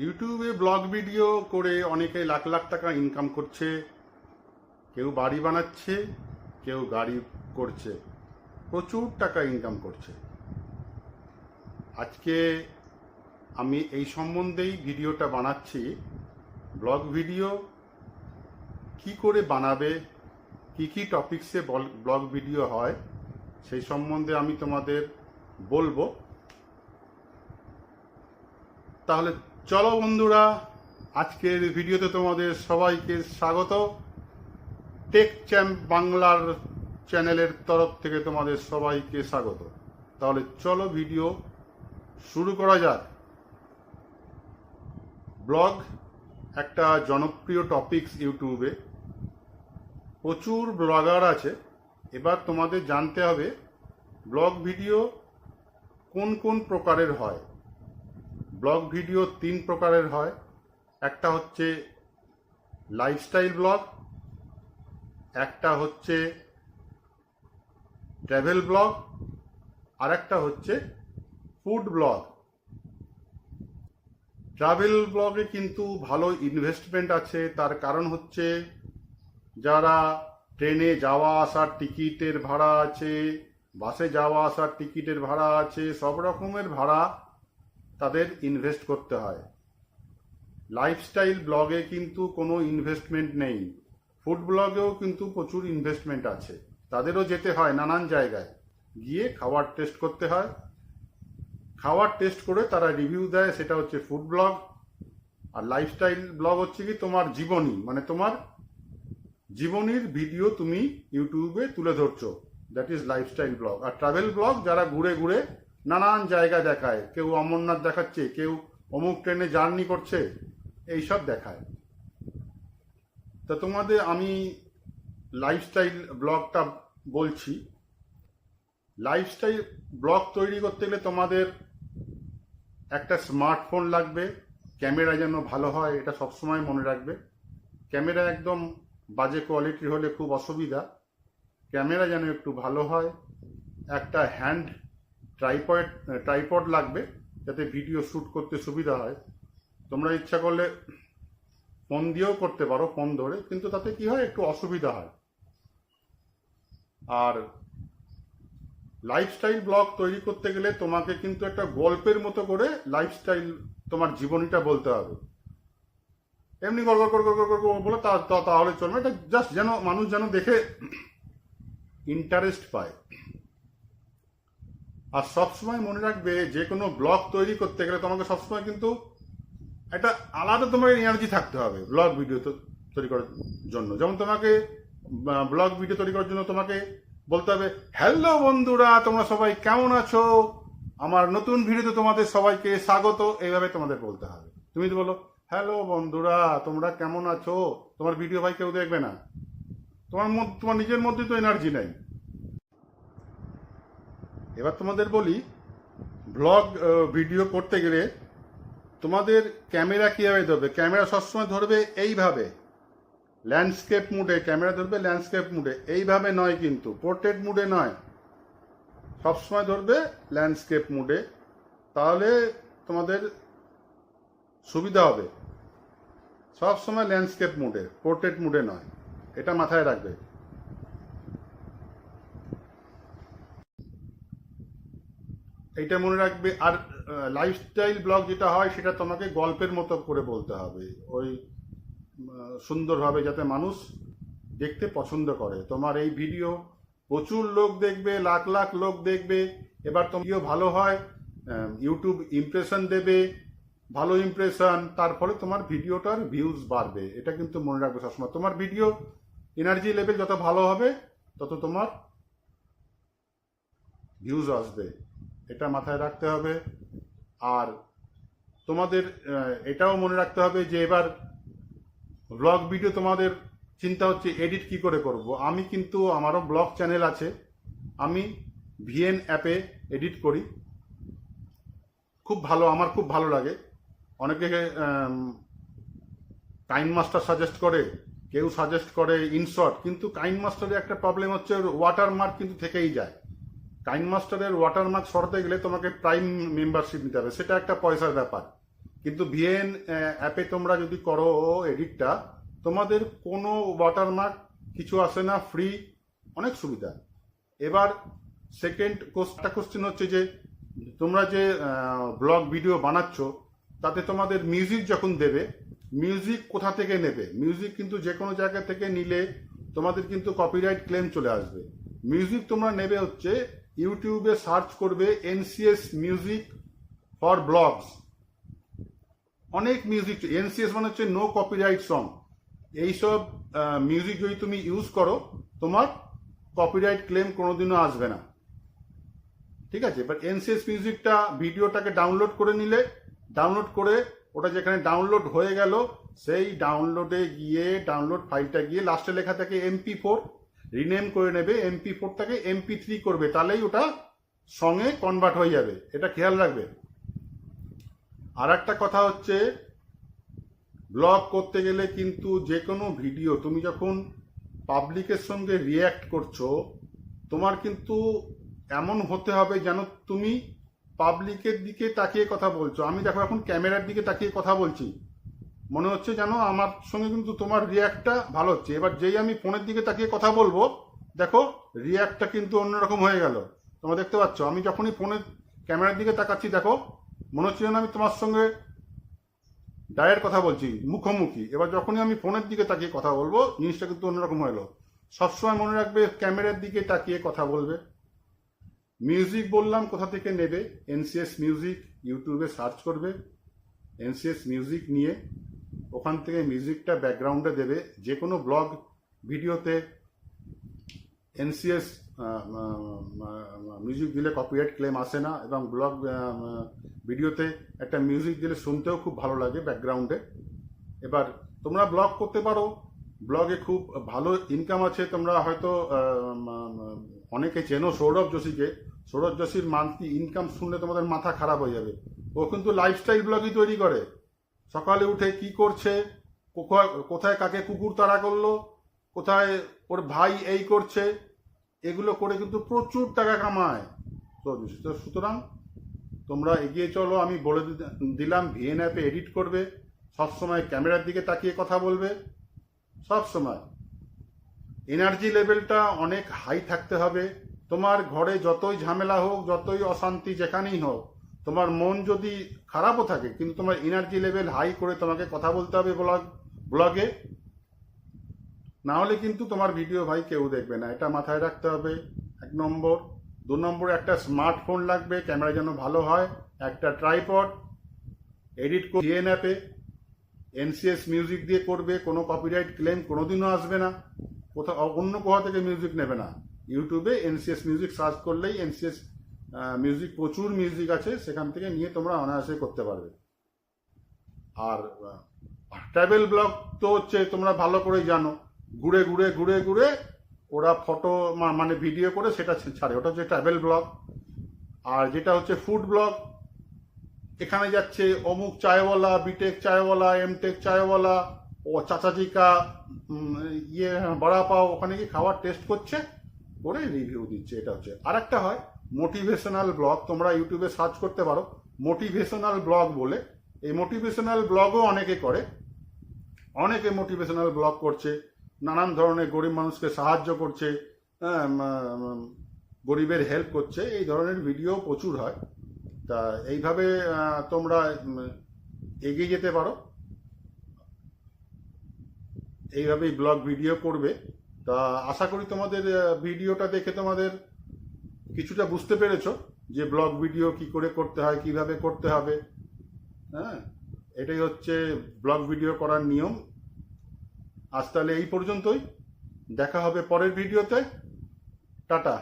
ইউটিউবে blog video করে অনেকে লাখ লাখ টাকা ইনকাম করছে। কেউ বাড়ি বানাচ্ছে, কেউ গাড়ি করছে, প্রচুর টাকা ইনকাম করছে। আজকে আমি এই সম্বন্ধেই ভিডিওটা বানাচ্ছি। ব্লগ ভিডিও কি করে বানাবে, কি কি টপিকসে ব্লগ ভিডিও হয়, সেই সম্বন্ধে আমি তোমাদের বলবো। তাহলে চলো বন্ধুরা, আজকের ভিডিওতে তোমাদের সবাইকে স্বাগত। টেক চ্যাম্প বাংলার চ্যানেলের তরফ থেকে তোমাদের সবাইকে স্বাগত। তাহলে চলো ভিডিও শুরু করা যাক। ব্লগ একটা জনপ্রিয় টপিকস ইউটিউবে, প্রচুর ব্লগার আছে। এবার তোমাদের জানতে হবে ব্লগ ভিডিও কোন কোন প্রকারের হয়। ব্লগ ভিডিও 3 প্রকারের হয়। একটা হচ্ছে লাইফস্টাইল ব্লগ, একটা হচ্ছে ট্রাভেল ব্লগ, আর একটা হচ্ছে ফুড ব্লগ। ট্রাভেল ব্লগে কিন্তু ভালো ইনভেস্টমেন্ট আছে। তার কারণ হচ্ছে যারা ট্রেনে যাওয়া আসার টিকিটের ভাড়া আছে, বাসে যাওয়া আসার টিকিটের ভাড়া আছে, সব রকমের ভাড়া তাদের ইনভেস্ট করতে হয়। লাইফস্টাইল ব্লগে কিন্তু কোনো ইনভেস্টমেন্ট নেই। ফুড ব্লগেও কিন্তু প্রচুর ইনভেস্টমেন্ট আছে। তাদেরও যেতে হয় নানান জায়গায়, গিয়ে খাবার টেস্ট করতে হয়। খাবার টেস্ট করে তারা রিভিউ দেয়, সেটা হচ্ছে ফুড ব্লগ। আর লাইফস্টাইল ব্লগ হচ্ছে কি তোমার জীবনী, মানে তোমার জীবনীর ভিডিও তুমি ইউটিউবে তুলে ধরছো, দ্যাট ইজ লাইফস্টাইল ব্লগ। আর ট্রাভেল ব্লগ যারা ঘুরে ঘুরে নানান জায়গা দেখায়, কেউ অমরনাথ দেখাচ্ছে, কেউ অমুক ট্রেনে জার্নি করছে, এইসব দেখায়। তা তোমাদের আমি লাইফস্টাইল ব্লগটা বলছি। লাইফস্টাইল ব্লগ তৈরি করতে গেলে তোমাদের একটা স্মার্টফোন লাগবে। ক্যামেরা যেন ভালো হয়, এটা সবসময় মনে রাখবে। ক্যামেরা একদম বাজে কোয়ালিটির হলে খুব অসুবিধা। ক্যামেরা যেন একটু ভালো হয়। একটা হ্যান্ড ট্রাইপড লাগবে, যাতে ভিডিও শ্যুট করতে সুবিধা হয়। তোমরা ইচ্ছা করলে ফোন দিয়েও করতে পারো, ফোন ধরে, কিন্তু তাতে কি হয়, একটু অসুবিধা হয়। আর লাইফস্টাইল ব্লগ তৈরি করতে গেলে তোমাকে কিন্তু একটা গল্পের মতো করে লাইফস্টাইল তোমার জীবনীটা বলতে হবে। এমনি গড় গড় গড় গড় গড় বলে তাহলে চলবে। এটা জাস্ট যেন মানুষ যেন দেখে ইন্টারেস্ট পায়। আর সবসময় মনে রাখবে, যে কোনো ব্লগ তৈরি করতে গেলে তোমাকে সবসময় কিন্তু একটা আলাদা তোমার এনার্জি থাকতে হবে ব্লগ ভিডিও তৈরি করার জন্য। যেমন তোমাকে ব্লগ ভিডিও তৈরি করার জন্য তোমাকে বলতে হবে, হ্যালো বন্ধুরা, তোমরা সবাই কেমন আছো, আমার নতুন ভিডিওতে তোমাদের সবাইকে স্বাগত। এইভাবে তোমাদের বলতে হবে। তুমি তো বলো, হ্যালো বন্ধুরা, তোমরা কেমন আছো, তোমার ভিডিও ভাই কেউ দেখবে না। তোমার নিজের মধ্যে তো এনার্জি নেই। এবার তোমাদের বলি, ব্লগ ভিডিও করতে গেলে তোমাদের ক্যামেরা কীভাবে ধরবে। ক্যামেরা সবসময় ধরবে এইভাবে, ল্যান্ডস্কেপ মুডে ক্যামেরা ধরবে। ল্যান্ডস্কেপ মুডে, এইভাবে নয় কিন্তু, পোর্ট্রেট মুডে নয়, সবসময় ধরবে ল্যান্ডস্কেপ মুডে। তাহলে তোমাদের সুবিধা হবে। সবসময় ল্যান্ডস্কেপ মুডে, পোর্ট্রেট মুডে নয়, এটা মাথায় রাখবে। এইটা মনে রাখবে। আর লাইফস্টাইল ব্লগ যেটা হয়, সেটা তোমাকে গল্পের মতো করে বলতে হবে, ওই সুন্দরভাবে, যাতে মানুষ দেখতে পছন্দ করে। তোমার এই ভিডিও প্রচুর লোক দেখবে, লাখ লাখ লোক দেখবে। এবার ভিডিও ভালো হয়, ইউটিউব ইমপ্রেশন দেবে, ভালো ইমপ্রেশন, তার ফলে তোমার ভিডিওটার ভিউজ বাড়বে। এটা কিন্তু মনে রাখবে সবসময়। তোমার ভিডিও এনার্জি লেভেল যত ভালো হবে, তত তোমার ভিউজ আসবে, এটা মাথায় রাখতে হবে। আর তোমাদের এটাও মনে রাখতে হবে যে এবার ব্লগ ভিডিও তোমাদের চিন্তা হচ্ছে এডিট কি করে করব। আমি কিন্তু, আমারও ব্লগ চ্যানেল আছে, আমি ভিএন অ্যাপে এডিট করি। খুব ভালো, আমার খুব ভালো লাগে। অনেকে কাইন মাস্টার সাজেস্ট করে, কেউ সাজেস্ট করে ইনশর্ট, কিন্তু কাইন মাস্টারের একটা প্রবলেম হচ্ছে, ওয়াটারমার্ক কিন্তু থেকেই যায়। কাইন মাস্টারের ওয়াটারমার্ক সরাতে গেলে তোমাকে প্রাইম মেম্বারশিপ নিতে হবে, সেটা একটা পয়সার ব্যাপার। কিন্তু ভিএন অ্যাপে তোমরা যদি করো এডিটটা, তোমাদের কোনো ওয়াটারমার্ক কিছু আসে না, ফ্রি, অনেক সুবিধা। এবার সেকেন্ড কোশ্চেন হচ্ছে যে তোমরা যে ব্লগ ভিডিও বানাচ্ছ তাতে তোমাদের মিউজিক যখন দেবে, মিউজিক কোথা থেকে নেবে? মিউজিক কিন্তু যে কোনো জায়গা থেকে নিলে তোমাদের কিন্তু কপিরাইট ক্লেম চলে আসবে। মিউজিক তোমরা নেবে হচ্ছে ইউটিউবে সার্চ করবে এনসিএস মিউজিক ফর ব্লগস। অনেক মিউজিক, এনসিএস মানে হচ্ছে নো কপিরাইট সং। এইসব মিউজিক যদি তুমি ইউজ করো তোমার কপিরাইট ক্লেম কোনোদিনও আসবে না, ঠিক আছে? বাট এনসিএস মিউজিকটা ভিডিওটাকে ডাউনলোড করে নিলে, ডাউনলোড করে ওটা যেখানে ডাউনলোড হয়ে গেল সেই ডাউনলোডে গিয়ে ডাউনলোড ফাইলটা গিয়ে লাস্টে লেখা থাকে MP4, রিনেম করে নেবে, MP4টাকে MP3 করবে, তাহলেই ওটা সঙ্গে কনভার্ট হয়ে যাবে। এটা খেয়াল রাখবে। আর একটা কথা হচ্ছে ব্লগ করতে গেলে কিন্তু যে কোনো ভিডিও তুমি যখন পাবলিকের সঙ্গে রিয়্যাক্ট করছো, তোমার কিন্তু এমন হতে হবে যেন তুমি পাবলিকের দিকে তাকিয়ে কথা বলছো। আমি দেখো এখন ক্যামেরার দিকে তাকিয়ে কথা বলছি, মনে হচ্ছে যেন আমার সঙ্গে কিন্তু তোমার রিয়্যাক্টটা ভালো হচ্ছে। এবার যেই আমি ফোনের দিকে তাকিয়ে কথা বলবো, দেখো রিয়্যাক্টটা কিন্তু অন্যরকম হয়ে গেল। তোমরা দেখতে পাচ্ছ আমি যখনই ফোনের ক্যামেরার দিকে তাকাচ্ছি, দেখো মনে হচ্ছে যেন আমি তোমার সঙ্গে ডাইরেক্ট কথা বলছি, মুখোমুখি। এবার যখনই আমি ফোনের দিকে তাকিয়ে কথা বলবো, জিনিসটা কিন্তু অন্যরকম হয়ে গেল। সবসময় মনে রাখবে ক্যামেরার দিকে তাকিয়ে কথা বলবে। মিউজিক বললাম কোথা থেকে নেবে, এনসিএস মিউজিক ইউটিউবে সার্চ করবে, এনসিএস মিউজিক নিয়ে ওখান থেকে মিউজিকটা ব্যাকগ্রাউন্ডে দেবে। যে কোনো ব্লগ ভিডিওতে এনসিএস মিউজিক দিলে কপিরাইট ক্লেম আসে না, এবং ব্লগ ভিডিওতে একটা মিউজিক দিলে শুনতেও খুব ভালো লাগে ব্যাকগ্রাউন্ডে। এবার তোমরা ব্লগ করতে পারো, ব্লগে খুব ভালো ইনকাম আছে। তোমরা হয়তো অনেকে চেনো সৌরভ যোশীকে। সৌরভ যোশীর মান্থলি ইনকাম শুনলে তোমাদের মাথা খারাপ হয়ে যাবে। ও কিন্তু লাইফস্টাইল ব্লগই তৈরি করে। সকালে উঠে কি করছে, কোথায় কাকে কুকুর তাড়া করলো, কোথায় ওর ভাই এই করছে, এগুলো করে কিন্তু প্রচুর টাকা কামায়। তো সুতরাং তোমরা এগিয়ে চলো। আমি বলে দিলাম ভিএন অ্যাপে এডিট করবে, সবসময় ক্যামেরার দিকে তাকিয়ে কথা বলবে, সবসময় এনার্জি লেভেলটা অনেক হাই থাকতে হবে। তোমার ঘরে যতই ঝামেলা হোক, যতই অশান্তি যেখানেই হোক, তোমার মন যদি খারাপও থাকে, কিন্তু তোমার এনার্জি লেভেল হাই করে তোমাকে কথা বলতে হবে ব্লগে, না হলে কিন্তু তোমার ভিডিও ভাই কেউ দেখবে না। এটা মাথায় রাখতে হবে, 1 নম্বর। 2 নম্বর, একটা স্মার্টফোন লাগবে, ক্যামেরা যেন ভালো হয়, একটা ট্রাইপড, এডিট করে ভিএন অ্যাপে এনসিএস মিউজিক দিয়ে করবে, কোনো কপিরাইট ক্লেম কোনোদিনও আসবে না। কোথাও অন্য কোথাও থেকে মিউজিক নেবে না। ইউটিউবে এনসিএস মিউজিক সার্চ করলেই এনসিএস মিউজিক, প্রচুর মিউজিক আছে, সেখান থেকে নিয়ে তোমরা অনায়াসে করতে পারবে। আর ট্রাভেল ব্লগ তো হচ্ছে তোমরা ভালো করেই জানো, ঘুরে ঘুরে ঘুরে ঘুরে ওরা ফটো মানে ভিডিও করে সেটা ছাড়ে, ওটা হচ্ছে ট্রাভেল ব্লগ। আর যেটা হচ্ছে ফুড ব্লগ, এখানে যাচ্ছে অমুক চায়ওয়ালা, বিটেক চায়ওয়ালা, এমটেক চায়ওয়ালা, ও চাচাজি কা বড়া পাও, ওখানে গিয়ে খাবার টেস্ট করছে, করে রিভিউ দিচ্ছে। এটা হচ্ছে। আর একটা হয় মোটিভেশনাল ব্লগ, তোমরা ইউটিউবে সার্চ করতে পারো মোটিভেশনাল ব্লগ বলে। এই মোটিভেশনাল ব্লগও অনেকে করে, অনেকে মোটিভেশনাল ব্লগ করছে, নানান ধরনের গরিব মানুষকে সাহায্য করছে, গরিবের হেল্প করছে, এই ধরনের ভিডিও প্রচুর হয়। তা এইভাবে তোমরা এগিয়ে যেতে পারো, এইভাবেই ব্লগ ভিডিও করবে। তা আশা করি তোমাদের ভিডিওটা দেখে তোমাদের কিছুটা বুঝতে পেরেছো যে ব্লগ ভিডিও কি করে করতে হয়, কিভাবে করতে হবে। হ্যাঁ, এটাই হচ্ছে ব্লগ ভিডিও করার নিয়ম। আজ তাহলে এই পর্যন্তই, দেখা হবে পরের ভিডিওতে। টাটা।